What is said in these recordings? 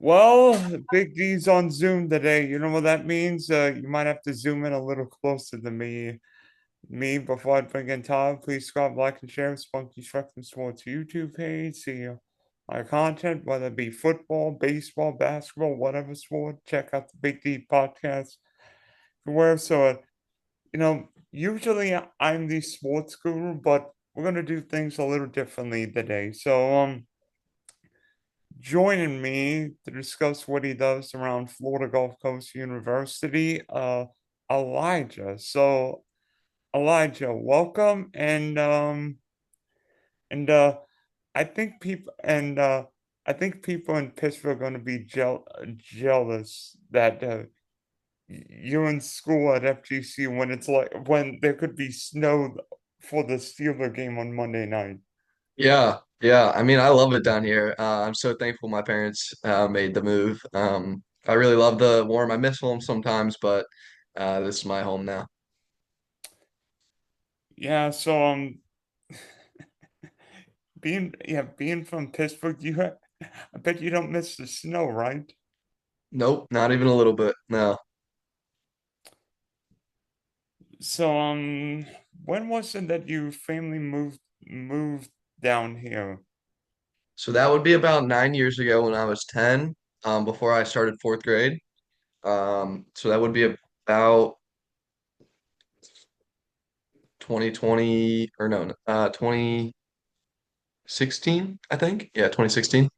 Well, Big D's on Zoom today. You know what that means? You might have to zoom in a little closer to me before I bring in Todd. Please subscribe, like, and share Spunky Trucks and Sports YouTube page. See my content, whether it be football, baseball, basketball, whatever sport. Check out the Big D podcast. Where usually I'm the sports guru, but we're gonna do things a little differently today. Joining me to discuss what he does around Florida Gulf Coast University, Elijah. Elijah, welcome, and I think people in Pittsburgh are going to be jealous that you're in school at FGC when it's like when there could be snow for the Steeler game on Monday night. Yeah, yeah. I mean, I love it down here. I'm so thankful my parents made the move. I really love the warm. I miss home sometimes, but this is my home now. Yeah, being from Pittsburgh, I bet you don't miss the snow, right? Nope, not even a little bit. No. So when was it that you family moved down here? So that would be about 9 years ago when I was 10, before I started fourth grade. So that would be about 2020 or no, 2016, I think. Yeah, 2016.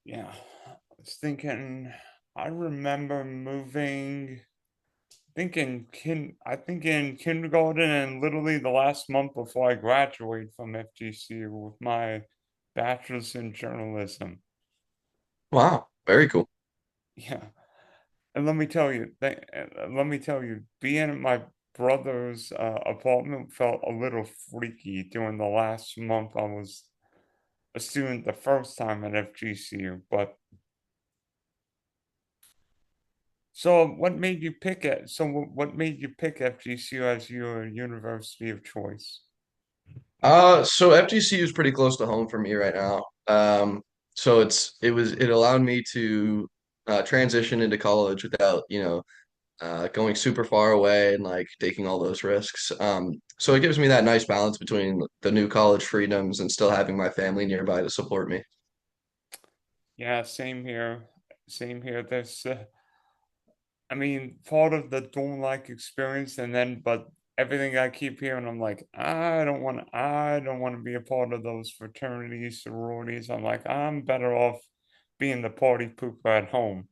Yeah, I was thinking. I remember moving. I think in kindergarten and literally the last month before I graduated from FGCU with my bachelor's in journalism. Wow, very cool. Yeah. And let me tell you, being in my brother's apartment felt a little freaky during the last month I was a student the first time at FGCU. But what made you pick FGCU as your university of choice? So FGCU is pretty close to home for me right now. So it allowed me to transition into college without, going super far away and like taking all those risks. So it gives me that nice balance between the new college freedoms and still having my family nearby to support me. Yeah, same here. Same here. I mean, part of the dorm-like experience, but everything I keep hearing, I'm like, I don't want to be a part of those fraternities, sororities. I'm like, I'm better off being the party pooper at home.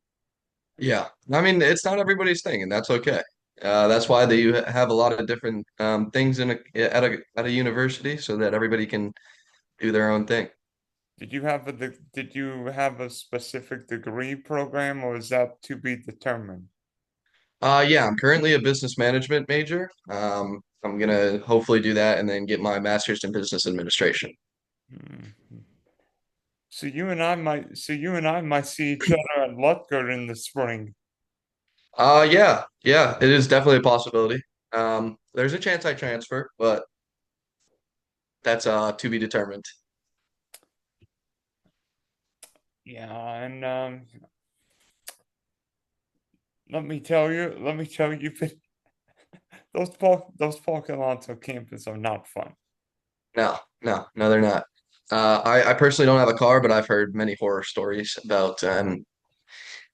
Yeah, I mean it's not everybody's thing, and that's okay. That's why they have a lot of different things at a university so that everybody can do their own thing. Did you have a specific degree program, or is that to be determined? Yeah, I'm currently a business management major. I'm gonna hopefully do that and then get my master's in business administration. Hmm. So you and I might see each other at Lutgert in the spring. Yeah, yeah, it is definitely a possibility. There's a chance I transfer, but that's to be determined. Yeah, and let me tell you, those parking lots on campus are not fun. No, no, no, they're not. I personally don't have a car, but I've heard many horror stories about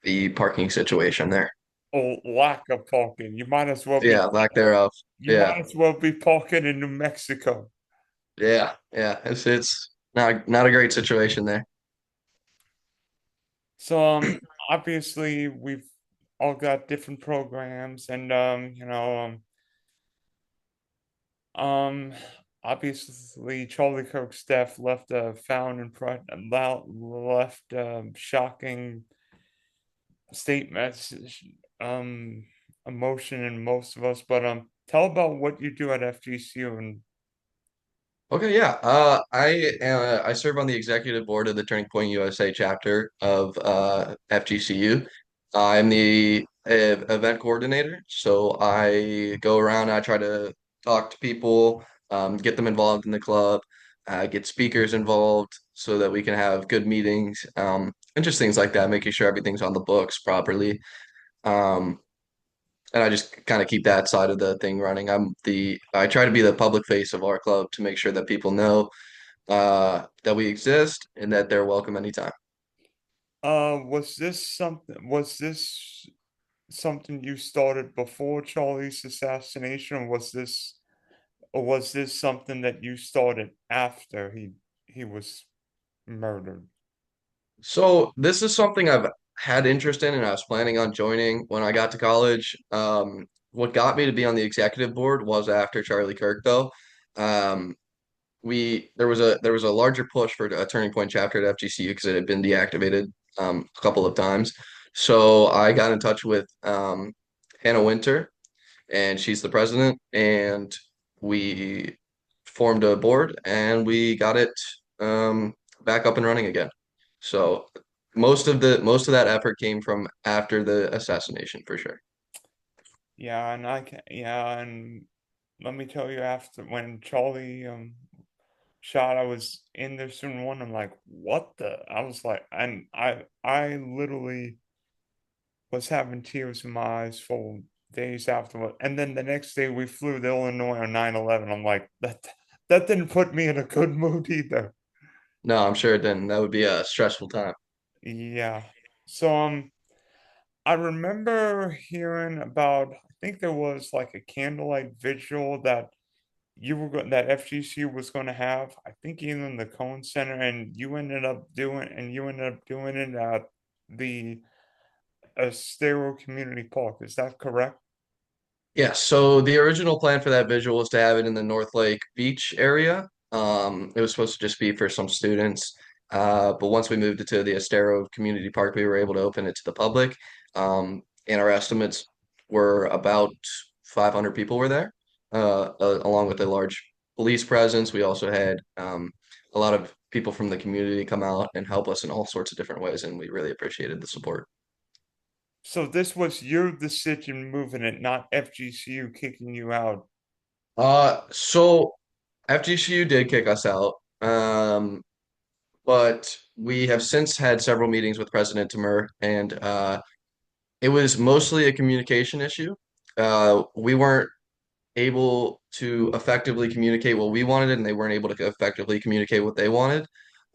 the parking situation there. Or lack of parking. Yeah, lack thereof. You Yeah, might as well be parking in New Mexico. yeah, yeah. It's not a great situation there. So obviously we've all got different programs and um obviously Charlie Kirk's staff left a left shocking statements emotion in most of us, but tell about what you do at FGCU and Okay, yeah. I serve on the executive board of the Turning Point USA chapter of FGCU. I'm the event coordinator, so I go around. I try to talk to people, get them involved in the club, get speakers involved, so that we can have good meetings. and just things like that, making sure everything's on the books properly. Um, and I just kind of keep that side of the thing running. I try to be the public face of our club to make sure that people know that we exist and that they're welcome anytime. Was this something you started before Charlie's assassination, or was this something that you started after he was murdered? So this is something I've had interest in and I was planning on joining when I got to college. What got me to be on the executive board was after Charlie Kirk, though. Um, we there was a larger push for a Turning Point chapter at FGCU because it had been deactivated a couple of times. So I got in touch with Hannah Winter, and she's the president, and we formed a board and we got it back up and running again. So most of that effort came from after the assassination for sure. Yeah, and let me tell you, after when Charlie shot, I was in there soon one. I'm like, what the? I was like, and I literally was having tears in my eyes for days afterward. And then the next day we flew to Illinois on 9/11. I'm like, that didn't put me in a good mood either. No, I'm sure it didn't. That would be a stressful time. Yeah. So I remember hearing about, I think there was like a candlelight vigil that FGC was going to have. I think even in the Cohen Center, and you ended up doing it at the Estero Community Park. Is that correct? Yeah, so the original plan for that visual was to have it in the North Lake Beach area. It was supposed to just be for some students. But once we moved it to the Estero Community Park, we were able to open it to the public. And our estimates were about 500 people were there, along with a large police presence. We also had a lot of people from the community come out and help us in all sorts of different ways, and we really appreciated the support. So this was your decision moving it, not FGCU kicking you out. So FGCU did kick us out, but we have since had several meetings with President Timur, and it was mostly a communication issue. We weren't able to effectively communicate what we wanted, and they weren't able to effectively communicate what they wanted.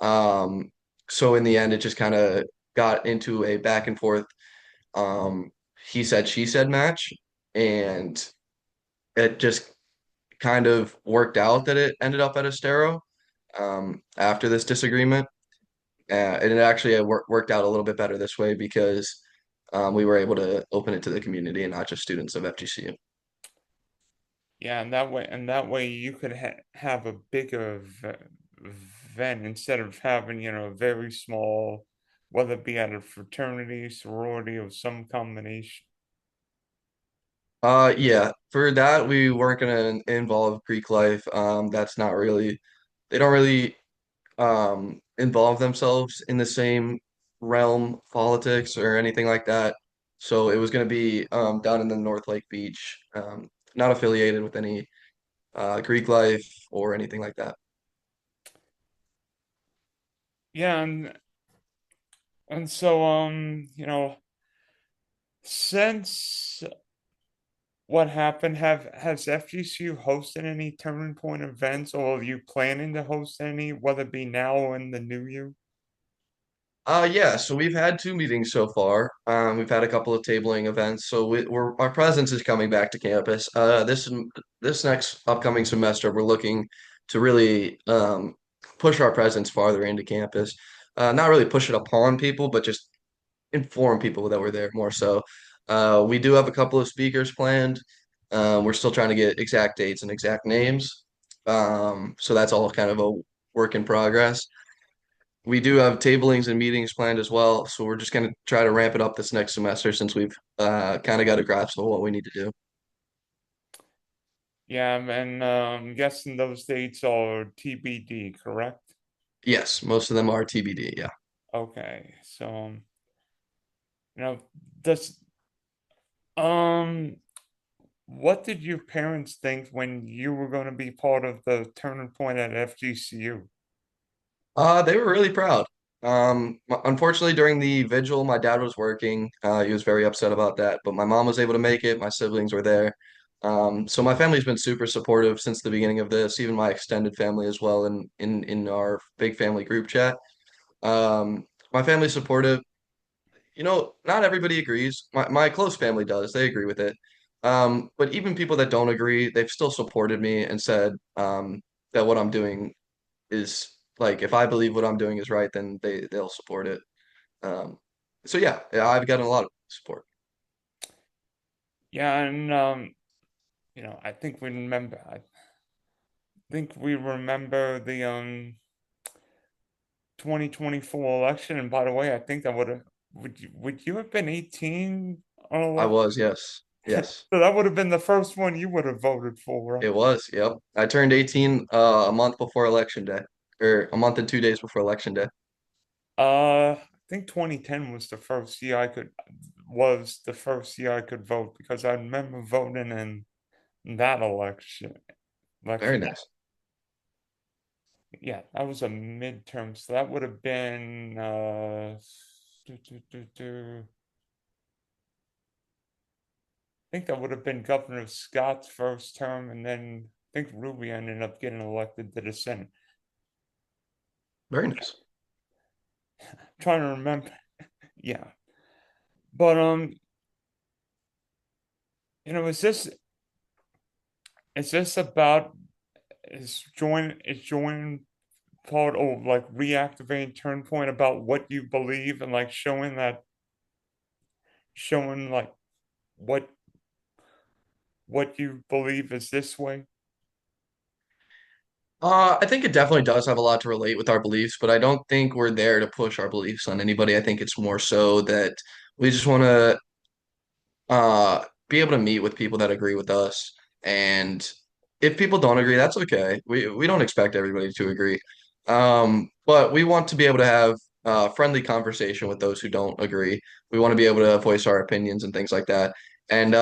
Um, so in the end, it just kind of got into a back and forth, um, he said, she said match, and it just kind of worked out that it ended up at Estero after this disagreement. And it actually worked out a little bit better this way because we were able to open it to the community and not just students of FGCU. Yeah, and that way you could have a bigger event instead of having, a very small, whether it be at a fraternity, sorority, or some combination. Yeah, for that we weren't gonna involve Greek life. That's not really, they don't really involve themselves in the same realm, politics or anything like that. So it was gonna be down in the North Lake Beach, not affiliated with any Greek life or anything like that. Yeah, and so since what happened, has FGCU hosted any turning point events, or are you planning to host any, whether it be now or in the new year? Yeah, so we've had two meetings so far. We've had a couple of tabling events. So our presence is coming back to campus. This next upcoming semester, we're looking to really push our presence farther into campus. Not really push it upon people, but just inform people that we're there more so. We do have a couple of speakers planned. We're still trying to get exact dates and exact names. So that's all kind of a work in progress. We do have tablings and meetings planned as well, so we're just going to try to ramp it up this next semester since we've kind of got a grasp of what we need to do. Yeah, and I'm guessing those dates are TBD, correct? Yes, most of them are TBD. Yeah. Okay, so you know, does um, what did your parents think when you were going to be part of the turning point at FGCU? They were really proud. Unfortunately, during the vigil, my dad was working. He was very upset about that, but my mom was able to make it. My siblings were there. So my family's been super supportive since the beginning of this, even my extended family as well, in our big family group chat. My family's supportive. Not everybody agrees. My close family does. They agree with it. But even people that don't agree, they've still supported me and said that what I'm doing is like if I believe what I'm doing is right, then they'll support it. Um, so yeah, I've gotten a lot of support. Yeah, and I think we remember. I think we remember the 2024 election. And by the way, I think that would you have been 18 on I election? was, yes, yes, So that would have been the first one you would have voted for, right? it was. Yep, I turned 18 a month before election day, or a month and 2 days before election day. I think 2010 was the first year I could vote because I remember voting in that election. Very Election, nice. yeah, that was a midterm, so that would have been do, do, do, do. I think that would have been Governor Scott's first term, and then I think Ruby ended up getting elected to the Senate. Very nice. Trying to remember, yeah, but is this about is join part of like reactivating turn point about what you believe and like showing like what what you believe is this way? I think it definitely does have a lot to relate with our beliefs, but I don't think we're there to push our beliefs on anybody. I think it's more so that we just want to be able to meet with people that agree with us. And if people don't agree, that's okay. We don't expect everybody to agree. But we want to be able to have friendly conversation with those who don't agree. We want to be able to voice our opinions and things like that. And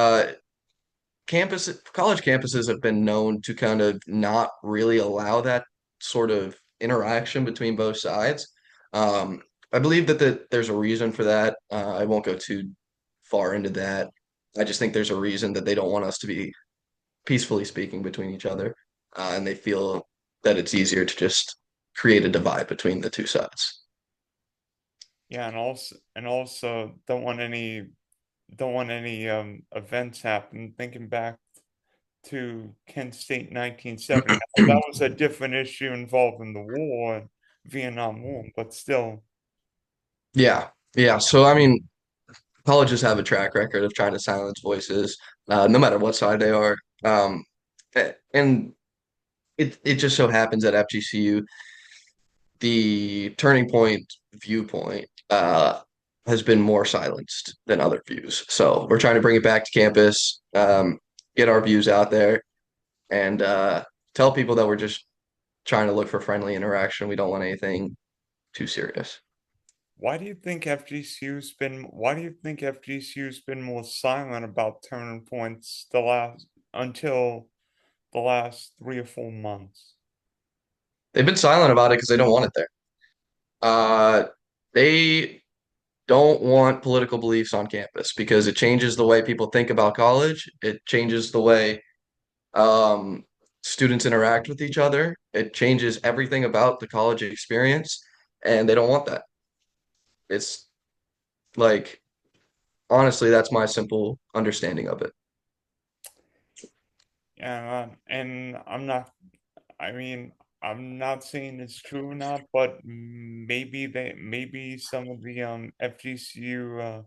college campuses have been known to kind of not really allow that sort of interaction between both sides. Um, I believe that there's a reason for that. I won't go too far into that. I just think there's a reason that they don't want us to be peacefully speaking between each other, and they feel that it's easier to just create a divide between the two sides. Yeah, and also don't want any events happen. Thinking back to Kent State 1970, that was a different issue involving the war, Vietnam War, but still, Yeah, yeah. So I mean, colleges have a track record of trying to silence voices, no matter what side they are. And it just so happens at FGCU, the turning point viewpoint has been more silenced than other views. So we're trying to bring it back to campus, get our views out there, and tell people that we're just trying to look for friendly interaction. We don't want anything too serious. why do you think FGCU's been more silent about turning points until the last 3 or 4 months? They've been silent about it because they don't want it there. They don't want political beliefs on campus because it changes the way people think about college. It changes the way um, students interact with each other. It changes everything about the college experience, and they don't want that. It's like, honestly, that's my simple understanding of it. Yeah, and I mean, I'm not saying it's true or not, but maybe some of the FGCU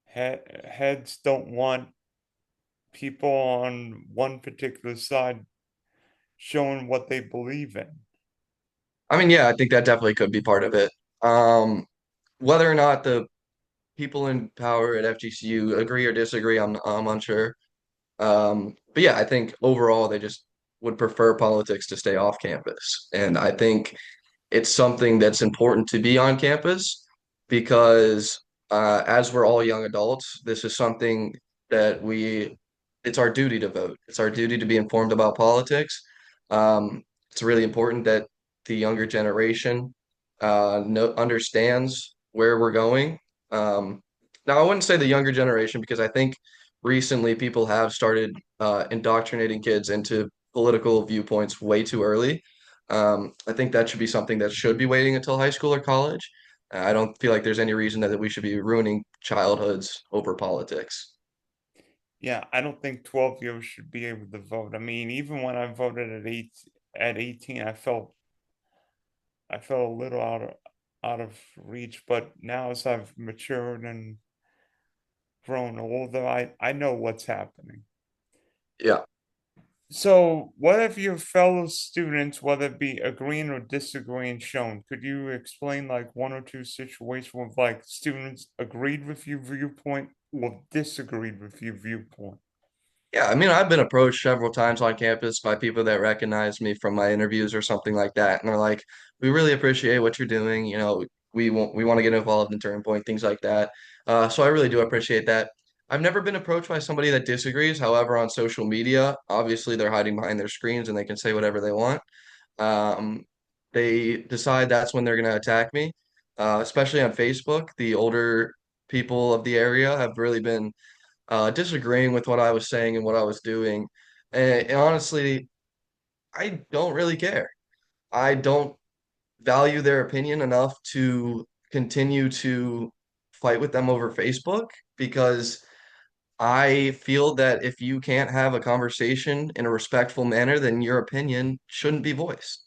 heads don't want people on one particular side showing what they believe in. I mean, yeah, I think that definitely could be part of it. Um, Whether or not the people in power at FGCU agree or disagree, I'm unsure. But yeah, I think overall they just would prefer politics to stay off campus. And I think it's something that's important to be on campus because as we're all young adults, this is something that it's our duty to vote. It's our duty to be informed about politics. It's really important that the younger generation understands where we're going. Now, I wouldn't say the younger generation because I think recently people have started indoctrinating kids into political viewpoints way too early. I think that should be something that should be waiting until high school or college. I don't feel like there's any reason that we should be ruining childhoods over politics. Yeah, I don't think 12-year-olds should be able to vote. I mean, even when I voted at 18, I felt a little out of reach, but now as I've matured and grown older, I know what's happening. Yeah. So, what have your fellow students, whether it be agreeing or disagreeing, shown? Could you explain like one or two situations where like students agreed with your viewpoint or disagreed with your viewpoint? Yeah, I mean, I've been approached several times on campus by people that recognize me from my interviews or something like that, and they're like, "We really appreciate what you're doing. We want to get involved in Turning Point, things like that." So I really do appreciate that. I've never been approached by somebody that disagrees. However, on social media, obviously they're hiding behind their screens and they can say whatever they want. Um, they decide that's when they're going to attack me, especially on Facebook. The older people of the area have really been disagreeing with what I was saying and what I was doing. And honestly, I don't really care. I don't value their opinion enough to continue to fight with them over Facebook because I feel that if you can't have a conversation in a respectful manner, then your opinion shouldn't be voiced.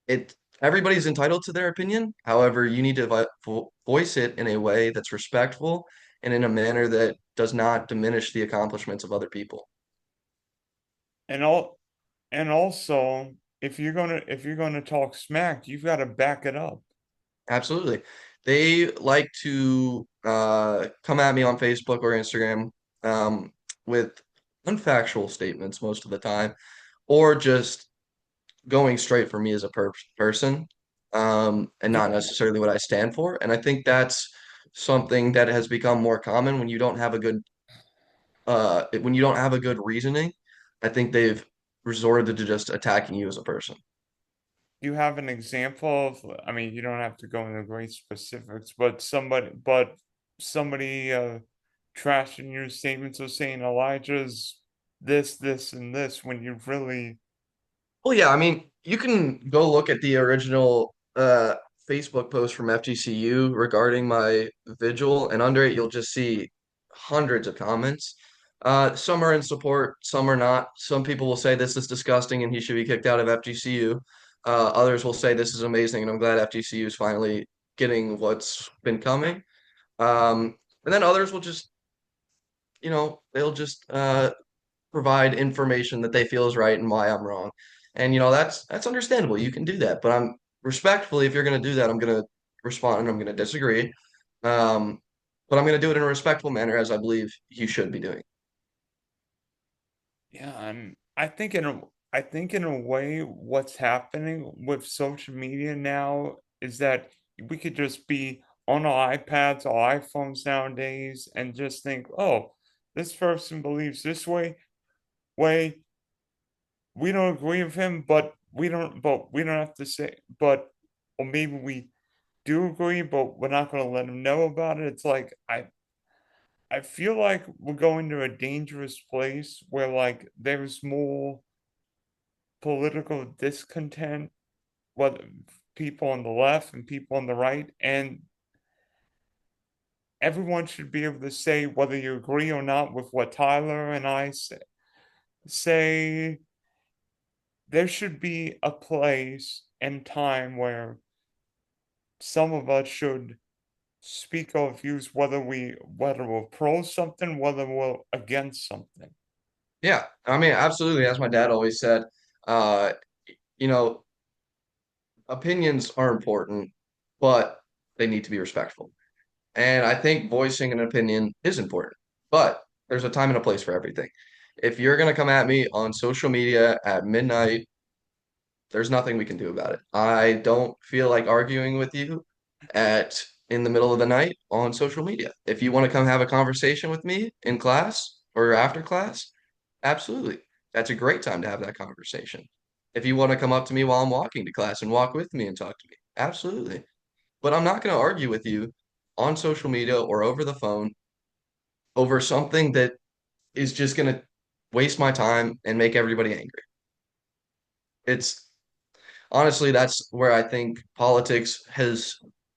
It Everybody's entitled to their opinion. However, you need to voice it in a way that's respectful and in a manner that does not diminish the accomplishments of other people. And all and also, if you're gonna talk smack, you've got to back it up. Absolutely. They like to come at me on Facebook or Instagram with unfactual statements most of the time, or just going straight for me as a person, and not necessarily what I stand for. And I think that's something that has become more common when you don't have a good reasoning. I think they've resorted to just attacking you as a person. You have an example of, I mean, you don't have to go into great specifics, but somebody trashing your statements of saying Elijah's this, and this when you really, Well, yeah, I mean, you can go look at the original Facebook post from FGCU regarding my vigil, and under it, you'll just see hundreds of comments. Some are in support, some are not. Some people will say this is disgusting and he should be kicked out of FGCU. Others will say this is amazing and I'm glad FGCU is finally getting what's been coming. And then others will just, they'll just provide information that they feel is right and why I'm wrong. And that's understandable. You can do that, but I'm respectfully, if you're going to do that, I'm going to respond and I'm going to disagree. Um, but I'm going to do it in a respectful manner, as I believe you should be doing. yeah, and I think in a way, what's happening with social media now is that we could just be on our iPads or iPhones nowadays and just think, oh, this person believes this way, we don't agree with him, but we don't have to say, or maybe we do agree, but we're not going to let him know about it. It's like I feel like we're going to a dangerous place where like there's more political discontent, whether people on the left and people on the right, and everyone should be able to say whether you agree or not with what Tyler and I say. There should be a place and time where some of us should speak our views, whether we're pro something, whether we're against something. Yeah, I mean, absolutely. As my dad always said, uh, you know, opinions are important, but they need to be respectful. And I think voicing an opinion is important, but there's a time and a place for everything. If you're going to come at me on social media at midnight, there's nothing we can do about it. I don't feel like arguing with you at in the middle of the night on social media. If you want to come have a conversation with me in class or after class, absolutely. That's a great time to have that conversation. If you want to come up to me while I'm walking to class and walk with me and talk to me, Absolutely. But I'm not going to argue with you on social media or over the phone over something that is just going to waste my time and make everybody angry. It's honestly, that's where I think politics has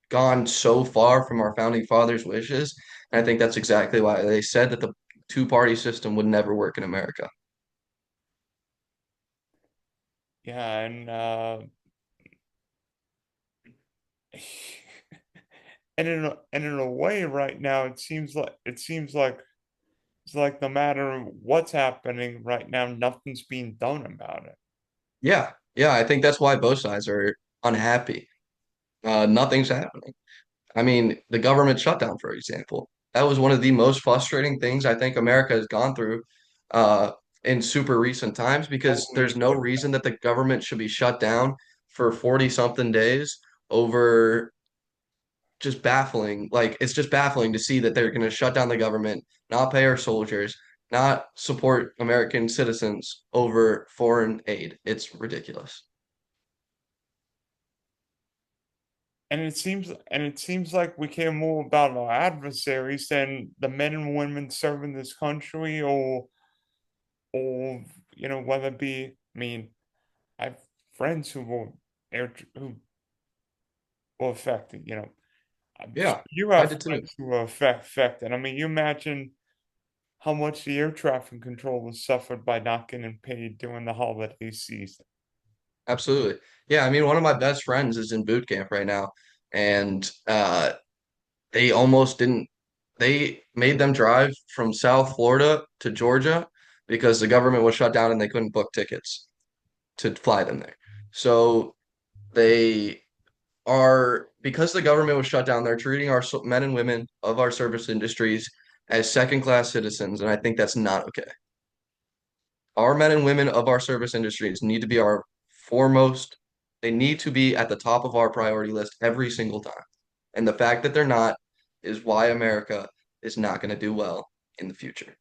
gone so far from our founding fathers' wishes. And I think that's exactly why they said that the two-party system would never work in America. Yeah, and and in a way, right now, it seems like it's like no matter what's happening right now, nothing's being done about it. Yeah, yeah, I think that's why both sides are unhappy. Nothing's happening. I mean, the government shutdown, for example, that was one of the most frustrating things I think America has gone through uh, in super recent times because Totally there's no agree. reason that the government should be shut down for 40 something days over just baffling. Like, it's just baffling to see that they're going to shut down the government, not pay our soldiers, not support American citizens over foreign aid. It's ridiculous. And it seems like we care more about our adversaries than the men and women serving this country, or whether it be. I mean, I have friends who were affected. I'm sure Yeah, you I have did too. friends who are affected. I mean, you imagine how much the air traffic controllers suffered by not getting paid during the holiday season. Absolutely. Yeah, I mean, one of my best friends is in boot camp right now, and they almost didn't. They made them drive from South Florida to Georgia because the government was shut down and they couldn't book tickets to fly them there. So they are, because the government was shut down, they're treating our men and women of our service industries as second-class citizens, and I think that's not okay. Our men and women of our service industries need to be our foremost, they need to be at the top of our priority list every single time. And the fact that they're not is why America is not going to do well in the future.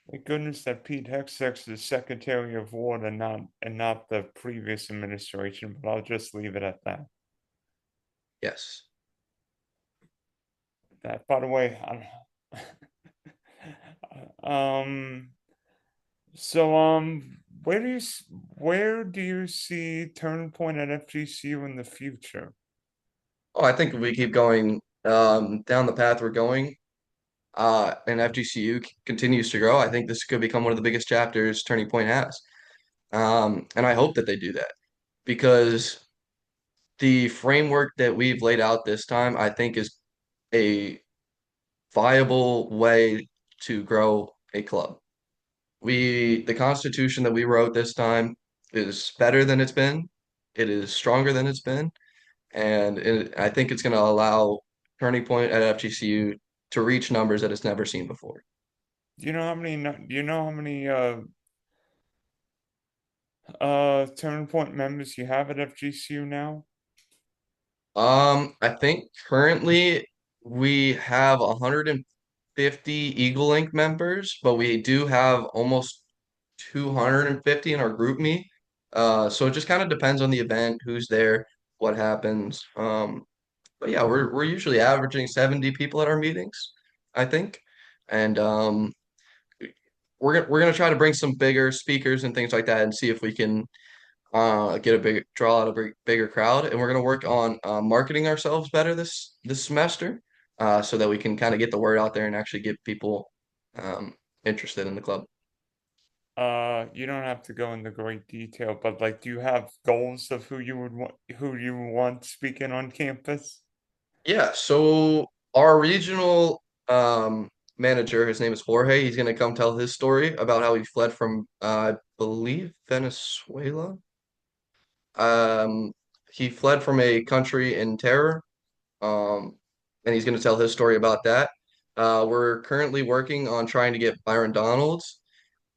Thank goodness that Pete Hegseth's the Secretary of War and not the previous administration, but I'll just leave it at that. Yes. That, by the way, um, where do you see Turning Point at FGCU in the future? Oh, I think if we keep going down the path we're going, and FGCU continues to grow, I think this could become one of the biggest chapters Turning Point has. And I hope that they do that because the framework that we've laid out this time, I think, is a viable way to grow a club. The Constitution that we wrote this time is better than it's been. It is stronger than it's been, and I think it's going to allow Turning Point at FGCU to reach numbers that it's never seen before. Do you know how many Turning Point members you have at FGCU now? I think currently we have 150 Eagle Link members, but we do have almost 250 in our group me. So it just kind of depends on the event, who's there, what happens. But yeah, we're usually averaging 70 people at our meetings, I think. And we're gonna try to bring some bigger speakers and things like that and see if we can get a big draw out a bigger crowd, and we're going to work on marketing ourselves better this semester, so that we can kind of get the word out there and actually get people um, interested in the club. You don't have to go into great detail, but like, do you have goals of who you want speaking on campus? Yeah, so our regional manager, his name is Jorge. He's going to come tell his story about how he fled from, I believe, Venezuela. Um, he fled from a country in terror, um, and he's going to tell his story about that. We're currently working on trying to get Byron Donalds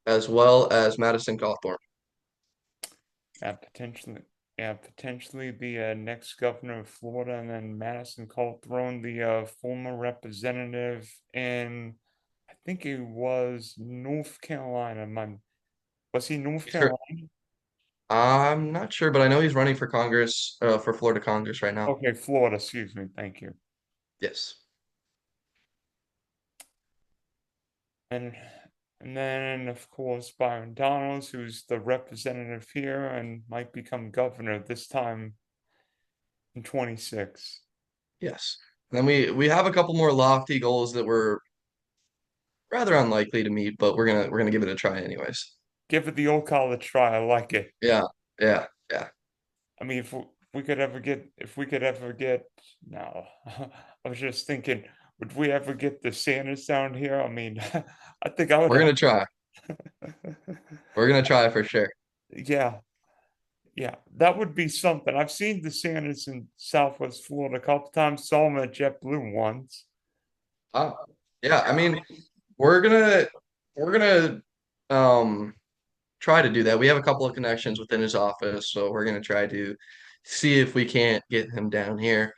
as well as Madison Cawthorn. Yeah, potentially. Yeah, potentially the next governor of Florida, and then Madison Cawthorn, the former representative in, I think it was North Carolina. Was he North He's cur- Carolina? I'm not sure, but I know he's running for Congress, for Florida Congress right now. Okay, Florida, excuse me, thank you. Yes. And and then of course Byron Donalds, who's the representative here and might become governor this time in 26. Yes. And then we have a couple more lofty goals that we're rather unlikely to meet, but we're gonna give it a try anyways. Give it the old college try. I like it. Yeah, yeah, yeah. I mean, if we could ever get, no, I was just thinking, would we ever get the Sanders down here? I mean, I think I would We're have, gonna try. We're gonna try for sure. yeah, yeah, that would be something. I've seen the Sanders in Southwest Florida a couple times, saw him at JetBlue once. Uh, yeah, I mean, we're gonna we're gonna um try to do that. We have a couple of connections within his office, so we're gonna try to see if we can't get him down here.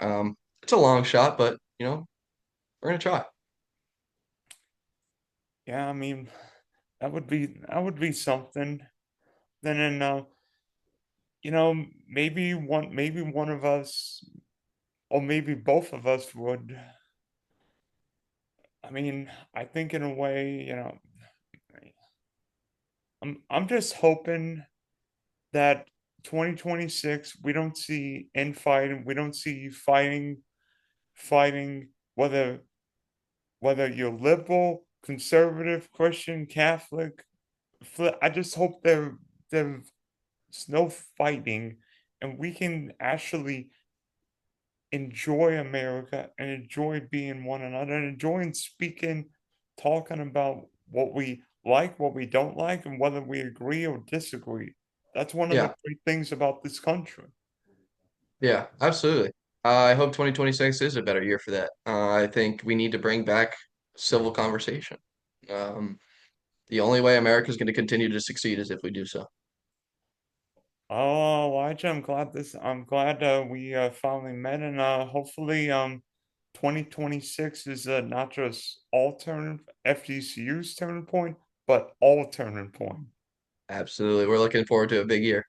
It's a long shot, but we're gonna try. Yeah, I mean, that would be something. Then, maybe one of us, or maybe both of us would. I mean, I think in a way, I'm just hoping that 2026 we don't see infighting, we don't see fighting whether you're liberal, conservative, Christian, Catholic. I just hope there's no fighting, and we can actually enjoy America and enjoy being one another and enjoying speaking, talking about what we like, what we don't like, and whether we agree or disagree. That's one of the Yeah, great things about this country. yeah, absolutely. I hope 2026 is a better year for that. I think we need to bring back civil conversation. Um, the only way America is going to continue to succeed is if we do so. Oh, Elijah, I'm glad we finally met, and hopefully 2026 is not just all turning FGCU's turning point, but all turning point. Absolutely. We're looking forward to a big year.